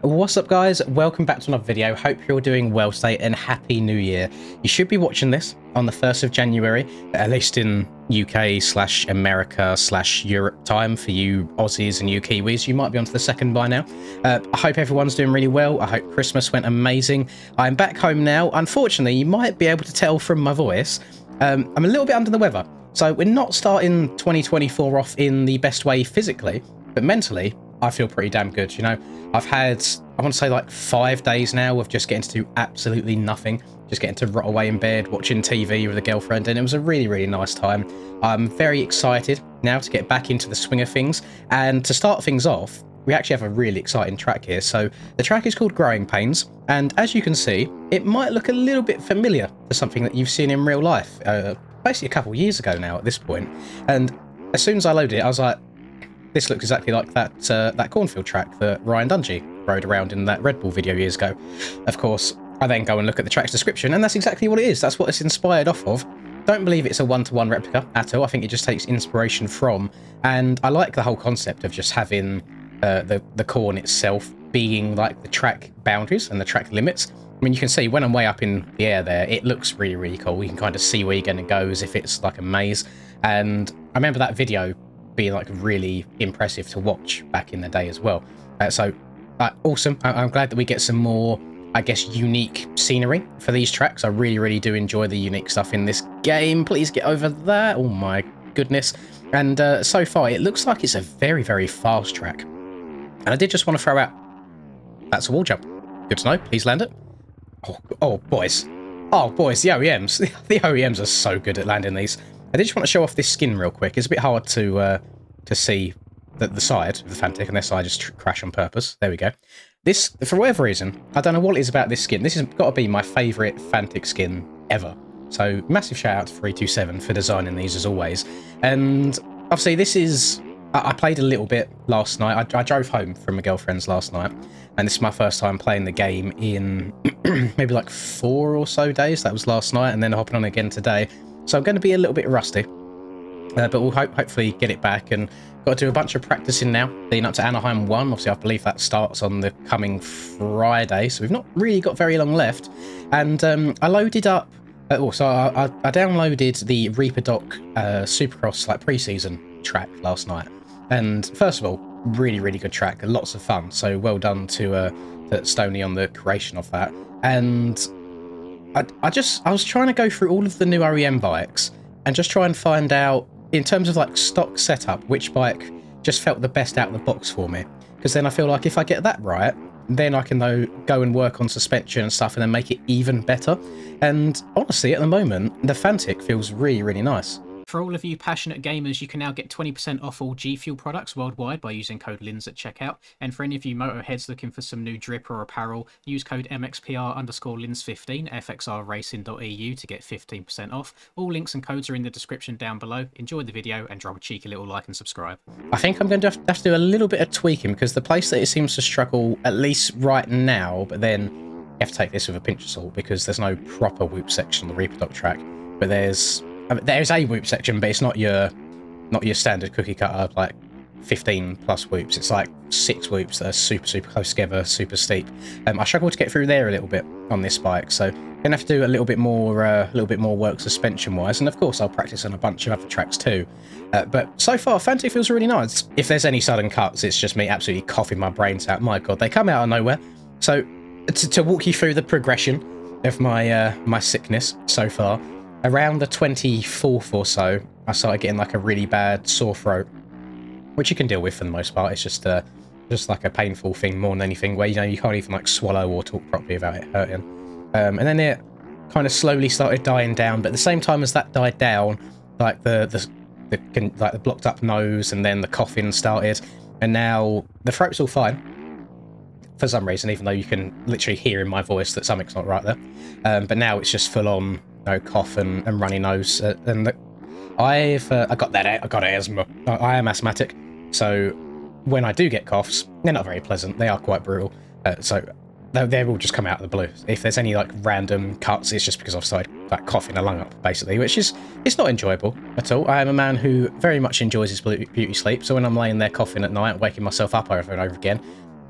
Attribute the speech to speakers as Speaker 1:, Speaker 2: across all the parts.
Speaker 1: What's up, guys? Welcome back to another video. Hope you're all doing well today and happy new year. You should be watching this on the 1st of January, at least in UK/America/Europe time for you Aussies and you Kiwis. You might be onto the second by now. I hope everyone's doing really well. I hope Christmas went amazing. I'm back home now. Unfortunately, you might be able to tell from my voice, I'm a little bit under the weather. So we're not starting 2024 off in the best way physically, but mentally, I feel pretty damn good. You know, I've had, I want to say like 5 days now of just getting to do absolutely nothing, just getting to rot away in bed, watching TV with a girlfriend, and it was a really, really nice time. I'm very excited now to get back into the swing of things, and to start things off, we actually have a really exciting track here. So the track is called Growing Pains, and as you can see, it might look a little bit familiar to something that you've seen in real life, basically a couple of years ago now at this point. And as soon as I loaded it, I was like, this looks exactly like that Cornfield track that Ryan Dungy rode around in that Red Bull video years ago. Of course, I then go and look at the track's description, and that's exactly what it is. That's what it's inspired off of. Don't believe it's a one-to-one replica at all. I think it just takes inspiration from, and I like the whole concept of just having the corn itself being like the track boundaries and the track limits. I mean, you can see when I'm way up in the air there, it looks really, really cool. You can kind of see where you're going to go as if it's like a maze. And I remember that video being like really impressive to watch back in the day as well. So awesome. I'm glad that we get some more, I guess, unique scenery for these tracks. I really, really do enjoy the unique stuff in this game. Please get over that. Oh my goodness. And so far, it looks like it's a very, very fast track. And I did just want to throw out, that's a wall jump. Good to know. Please land it. Oh, boys. Oh, boys, the OEMs. The OEMs are so good at landing these. I did just want to show off this skin real quick. It's a bit hard to see the side of the Fantic, unless I just crash on purpose. There we go. This, for whatever reason, I don't know what it is about this skin. This has got to be my favourite Fantic skin ever. So massive shout out to 327 for designing these as always. And obviously this is, I played a little bit last night. I drove home from my girlfriend's last night, and this is my first time playing the game in maybe like 4 or so days. That was last night, and then hopping on again today. So I'm going to be a little bit rusty, but we'll hopefully get it back, and got to do a bunch of practicing now, leading up to Anaheim 1. Obviously, I believe that starts on the coming Friday, so we've not really got very long left. And I loaded up, so I downloaded the Reaper Doc Supercross like pre-season track last night. And first of all, really, really good track, lots of fun. So well done to Stoney on the creation of that. And I was trying to go through all of the new OEM bikes and just try and find out, in terms of like stock setup, which bike just felt the best out of the box for me. Because then I feel like if I get that right, then I can go and work on suspension and stuff and then make it even better. And honestly, at the moment, the Fantic feels really, really nice.
Speaker 2: For all of you passionate gamers, you can now get 20% off all G Fuel products worldwide by using code LINS at checkout. And for any of you motorheads looking for some new drip or apparel, use code MXPR_LINS15 fxrracing.eu to get 15% off. All links and codes are in the description down below. Enjoy the video and drop a cheeky little like and subscribe.
Speaker 1: I think I'm going to have to do a little bit of tweaking, because the place that it seems to struggle, at least right now, but then you have to take this with a pinch of salt because there's no proper whoop section on the Reaper Doc track. But there's a whoop section, but it's not your standard cookie cutter like 15 plus whoops. It's like 6 whoops that are super, super close together, super steep. I struggled to get through there a little bit on this bike, so gonna have to do a little bit more work suspension wise, and of course I'll practice on a bunch of other tracks too. But so far, Fantic feels really nice. If there's any sudden cuts, it's just me absolutely coughing my brains out. My God, they come out of nowhere. So to walk you through the progression of my sickness so far. Around the 24th or so, I started getting like a really bad sore throat, which you can deal with for the most part. It's just like a painful thing more than anything, where you can't even like swallow or talk properly without it hurting. And then it kind of slowly started dying down. But at the same time as that died down, like the blocked up nose and then the coughing started, and now the throat's all fine for some reason, even though you can literally hear in my voice that something's not right there. But now it's just full on cough and runny nose, and I got asthma. I am asthmatic, so when I do get coughs, they're not very pleasant. They are quite brutal. So they will just come out of the blue. If there's any like random cuts, it's just because I've started like coughing a lung up, basically, which is, it's not enjoyable at all. I am a man who very much enjoys his beauty sleep, so when I'm laying there coughing at night, waking myself up over and over again,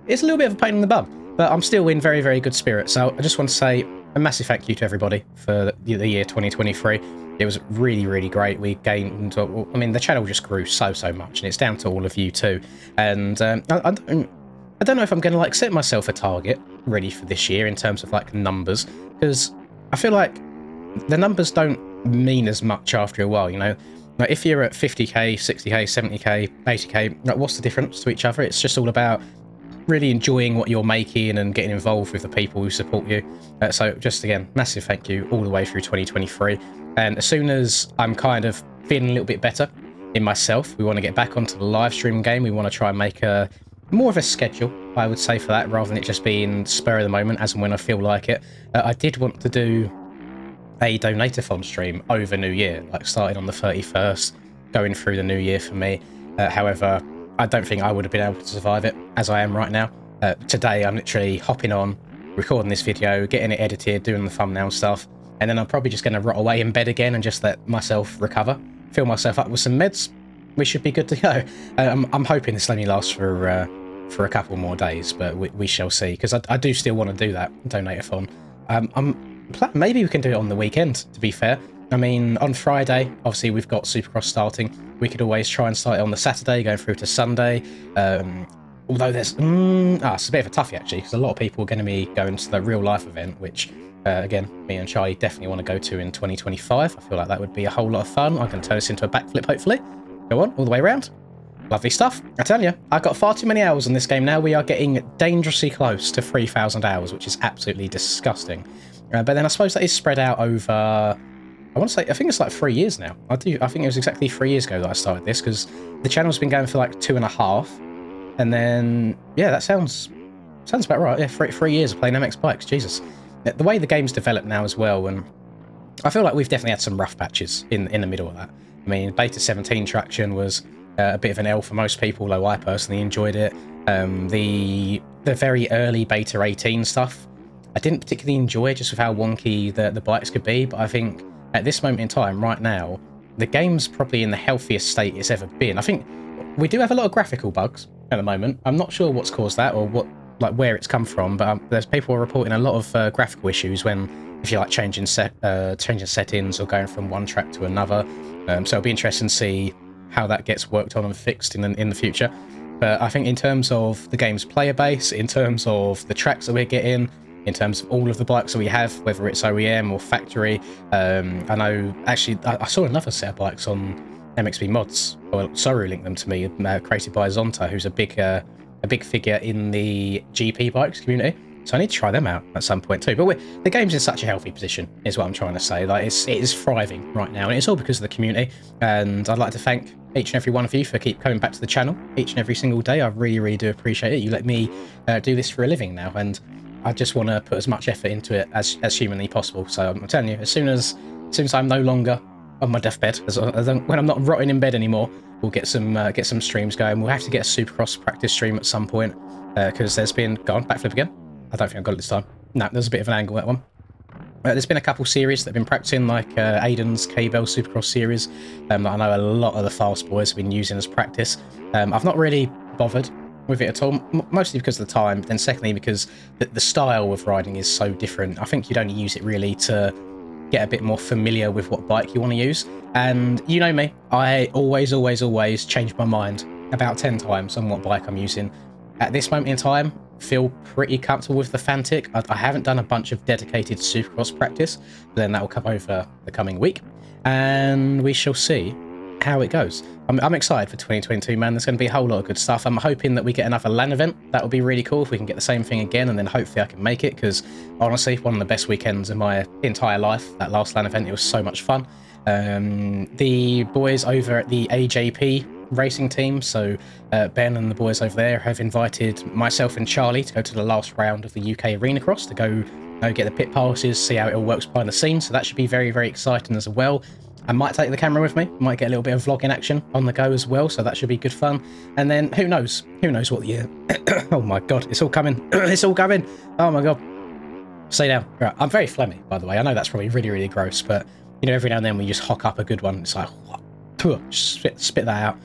Speaker 1: it's a little bit of a pain in the bum, but I'm still in very, very good spirits. So I just want to say a massive thank you to everybody for the year 2023. It was really, really great. We gained, I mean, the channel just grew so much, and it's down to all of you too. And I don't know if I'm going to like set myself a target really for this year in terms of like numbers, because I feel like the numbers don't mean as much after a while, you know. Like if you're at 50k, 60k, 70k, 80k, like what's the difference to each other? It's just all about really enjoying what you're making and getting involved with the people who support you. So just again, massive thank you all the way through 2023. And as soon as I'm kind of feeling a little bit better in myself, we want to get back onto the live stream game. We want to try and make a more of a schedule, I would say, for that, rather than it just being spur of the moment as and when I feel like it. I did want to do a donate-a-thon stream over New Year, like starting on the 31st, going through the new year for me. However, I don't think I would have been able to survive it as I am right now. Today, I'm literally hopping on, recording this video, getting it edited, doing the thumbnail stuff, and then I'm probably just going to rot away in bed again and just let myself recover, fill myself up with some meds. We should be good to go. I'm hoping this only lasts for a couple more days, but we shall see, because I do still want to do that donate-a-thon. Maybe we can do it on the weekend, to be fair. I mean, on Friday, obviously we've got Supercross starting. We could always try and start it on the Saturday, going through to Sunday. Although there's... it's a bit of a toughie, actually, because a lot of people are going to be going to the real-life event, which, again, me and Charlie definitely want to go to in 2025. I feel like that would be a whole lot of fun. I can turn this into a backflip, hopefully. Go on, all the way around. Lovely stuff. I tell you, I've got far too many hours on this game now. We are getting dangerously close to 3,000 hours, which is absolutely disgusting. But then I suppose that is spread out over, I want to say, I think it's like 3 years now. I think it was exactly 3 years ago that I started this, because the channel's been going for like 2.5. And then, yeah, that sounds about right. Yeah, 3 years of playing MX bikes, Jesus. The way the game's developed now as well, and I feel like we've definitely had some rough patches in the middle of that. I mean, Beta 17 traction was a bit of an L for most people, though I personally enjoyed it. The very early Beta 18 stuff, I didn't particularly enjoy, just with how wonky the bikes could be, but I think at this moment in time, right now, the game's probably in the healthiest state it's ever been. I think we do have a lot of graphical bugs at the moment. I'm not sure what's caused that or where it's come from, but there's people reporting a lot of graphical issues if you're like changing settings or going from one track to another. So it'll be interesting to see how that gets worked on and fixed in the future. But I think in terms of the game's player base, in terms of the tracks that we're getting, in terms of all of the bikes that we have, whether it's OEM or factory, I know actually I saw another set of bikes on MXB Mods, or Soru linked them to me, created by Zonta, who's a big figure in the GP bikes community. So I need to try them out at some point too. But the game's in such a healthy position, is what I'm trying to say. Like it is thriving right now, and it's all because of the community. And I'd like to thank each and every one of you for keep coming back to the channel each and every single day. I really, really do appreciate it. You let me do this for a living now, and I just want to put as much effort into it as humanly possible. So I'm telling you, as soon as I'm no longer on my deathbed, when I'm not rotting in bed anymore, we'll get some streams going. We'll have to get a Supercross practice stream at some point, because there's been... Go on, backflip again. I don't think I got it this time. No, there's a bit of an angle, that one. There's been a couple series that have been practicing, like Aiden's K-Bell Supercross series, that I know a lot of the fast boys have been using as practice. I've not really bothered with it at all, mostly because of the time, then secondly because the style of riding is so different. I think you'd only use it really to get a bit more familiar with what bike you want to use. And you know me, I always change my mind about 10 times on what bike I'm using. At this moment in time, feel pretty comfortable with the Fantic. I haven't done a bunch of dedicated Supercross practice, but then that will come over the coming week, and we shall see how it goes. I'm excited for 2022, man. There's going to be a whole lot of good stuff. I'm hoping that we get another LAN event. That would be really cool if we can get the same thing again, and then hopefully I can make it, because honestly, one of the best weekends in my entire life, that last LAN event. It was so much fun. The boys over at the AJP racing team, so Ben and the boys over there, have invited myself and Charlie to go to the last round of the UK Arena Cross, to go get the pit passes, see how it all works behind the scenes. So that should be very, very exciting as well. I might take the camera with me, might get a little bit of vlogging action on the go as well, so that should be good fun. And then who knows what the year... Oh my god, it's all coming. It's all coming. Oh my god. Stay down. Right, I'm very phlegmy, by the way. I know that's probably really, really gross, but you know, every now and then we just hock up a good one. It's like, what? Spit that out.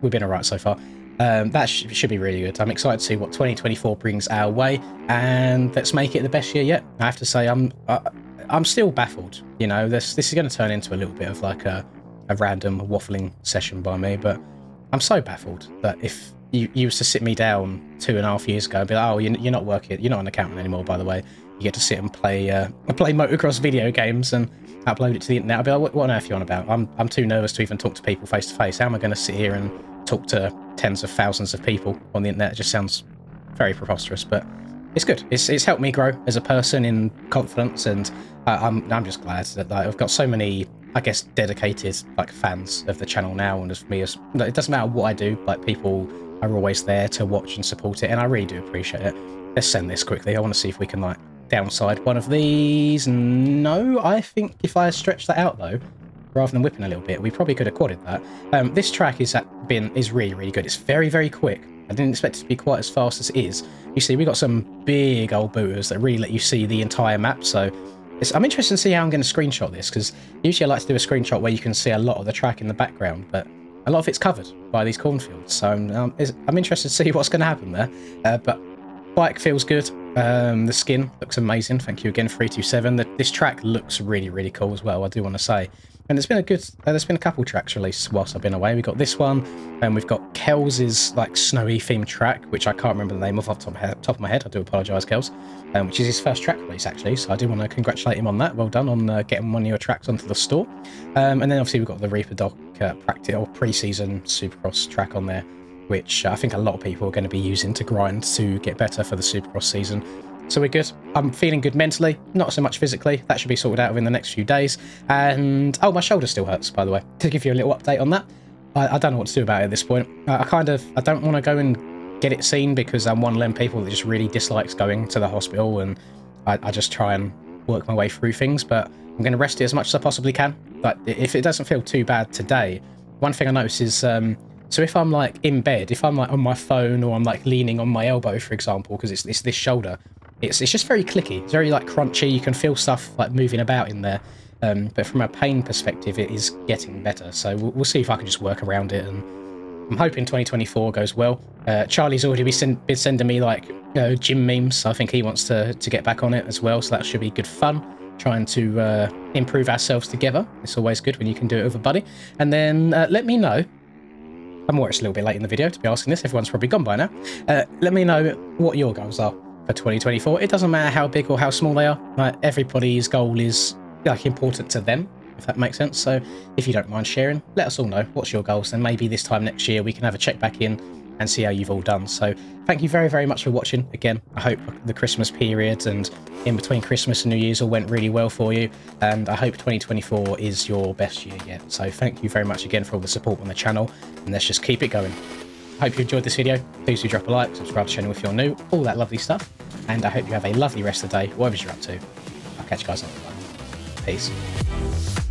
Speaker 1: We've been alright so far. That should be really good. I'm excited to see what 2024 brings our way, and let's make it the best year yet. I have to say, I'm still baffled. You know, this is going to turn into a little bit of like a random waffling session by me, but I'm so baffled that if you used to sit me down 2.5 years ago and be like, oh, you're not working, you're not an accountant anymore, by the way. You get to sit and play motocross video games and upload it to the internet. I'll be like, what on earth are you on about? I'm too nervous to even talk to people face to face. How am I going to sit here and talk to tens of thousands of people on the internet? It just sounds very preposterous, but it's good. It's helped me grow as a person in confidence, and I'm just glad that I've got so many, I guess, dedicated like fans of the channel now, and of me as it doesn't matter what I do, like people are always there to watch and support it, and I really do appreciate it. Let's send this quickly. I want to see if we can like downside one of these. No, I think if I stretch that out though, rather than whipping a little bit, we probably could have quadded that. This track is really, really good. It's very, very quick. I didn't expect it to be quite as fast as it is. You see, we got some big old booters that really let you see the entire map, so I'm interested to see how I'm going to screenshot this, because usually I like to do a screenshot where you can see a lot of the track in the background, but a lot of it's covered by these cornfields, so I'm interested to see what's going to happen there. But bike feels good. The skin looks amazing. Thank you again, 327. This track looks really, really cool as well, I do want to say. And there's been a couple tracks released whilst I've been away. We've got this one, and we've got Kels's like snowy themed track, which I can't remember the name of off the top of my head. I do apologise, Kels. Which is his first track release actually, so I do want to congratulate him on that. Well done on getting one of your tracks onto the store. And then obviously we've got the Reaper Doc practice or pre-season Supercross track on there, which I think a lot of people are going to be using to grind to get better for the Supercross season. So we're good. I'm feeling good mentally, not so much physically. That should be sorted out within the next few days. And oh, my shoulder still hurts, by the way, to give you a little update on that. I don't know what to do about it at this point. I don't want to go and get it seen, because I'm one of them people that just really dislikes going to the hospital, and I just try and work my way through things, but I'm going to rest it as much as I possibly can. But if it doesn't feel too bad today, one thing I notice is so if I'm like in bed, if I'm like on my phone, or I'm like leaning on my elbow, for example, because it's this shoulder, it's just very clicky. It's very like crunchy. You can feel stuff like moving about in there. But from a pain perspective, it is getting better. So we'll see if I can just work around it. And I'm hoping 2024 goes well. Charlie's already been sending me like gym memes. I think he wants to get back on it as well. So that should be good fun. Trying to improve ourselves together. It's always good when you can do it with a buddy. And then let me know. I'm aware it's a little bit late in the video to be asking this. Everyone's probably gone by now. Let me know what your goals are for 2024. It doesn't matter how big or how small they are. Like, everybody's goal is like important to them, if that makes sense. So if you don't mind sharing, let us all know what's your goals, and maybe this time next year we can have a check back in and see how you've all done. So thank you very, very much for watching. Again, I hope the Christmas period and in between Christmas and New Year's all went really well for you, and I hope 2024 is your best year yet. So thank you very much again for all the support on the channel, and let's just keep it going. Hope you enjoyed this video. Please do drop a like, subscribe to the channel if you're new, all that lovely stuff. And I hope you have a lovely rest of the day, whatever you're up to. I'll catch you guys next time. Peace.